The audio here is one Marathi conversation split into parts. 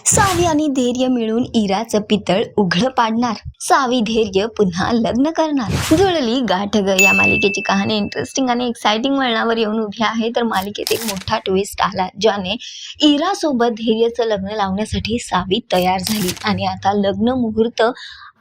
सावी आणि धैर्य मिळून इराचं पितळ उघड पाडणार. सावी धैर्य पुन्हा लग्न करणार. जुळली गाठ ग या मालिकेची कहाणी इंटरेस्टिंग आणि एक्साइटिंग वळणावर येऊन उभी आहे. तर मालिकेत एक मोठा ट्विस्ट आला, ज्याने इरा सोबत धैर्यचं लग्न लावण्यासाठी सावी तयार झाली आणि आता लग्न मुहूर्त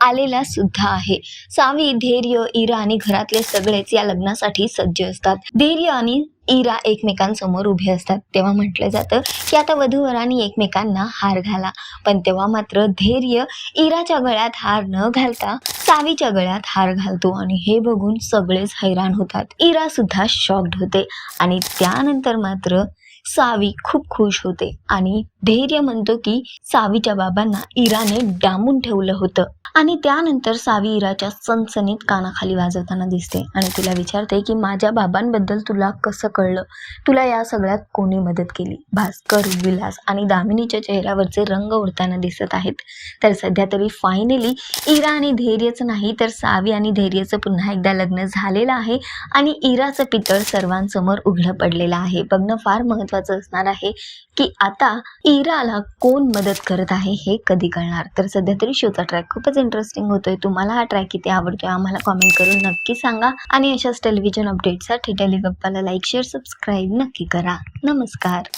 आलेला सुद्धा आहे. सावी, धैर्य, इरा आणि घरातले सगळेच या लग्नासाठी सज्ज असतात. धैर्य आणि इरा एकमेकांसमोर उभे असतात तेव्हा म्हटलं जातं की आता वधूवरांनी एकमेकांना हार घाला. पण तेव्हा मात्र धैर्य इराच्या गळ्यात हार न घालता सावीच्या गळ्यात हार घालतो आणि हे बघून सगळेच हैराण होतात. इरा सुद्धा शॉक्ड होते आणि त्यानंतर मात्र सावी खूप खुश होते आणि धैर्य म्हणतो की सावीच्या बाबांना इराने डांबून ठेवलं होतं. आणि त्यानंतर सावी इराच्या सनसनीत कानाखाली वाजवताना दिसते आणि तिला विचारते की माझ्या बाबांबद्दल तुला कसं कळलं, तुला या सगळ्यात कोणी मदत केली. भास्कर, विलास आणि दामिनीच्या चेहऱ्यावरचे रंग उडताना दिसत आहेत. तर सध्या तरी फायनली इरा आणि धैर्यचं नाही तर सावी आणि धैर्यचं पुन्हा एकदा लग्न झालेलं आहे आणि इराचं पितळ सर्वांसमोर उघडं पडलेलं आहे. बघणं फार महत्त्वाचं असणार आहे की आता इराला कोण मदत करत आहे हे कधी कळणार. तर सध्या तरी शोचा ट्रॅक खूपच इंटरेस्टिंग होतोय. तुम्हाला हा ट्रॅक किती आवडतोय आम्हाला कमेंट करून नक्की सांगा आणि अशाच टेलिव्हिजन अपडेटसाठी टेलिगप्पाला लाईक, शेअर, सबस्क्राईब नक्की करा. नमस्कार.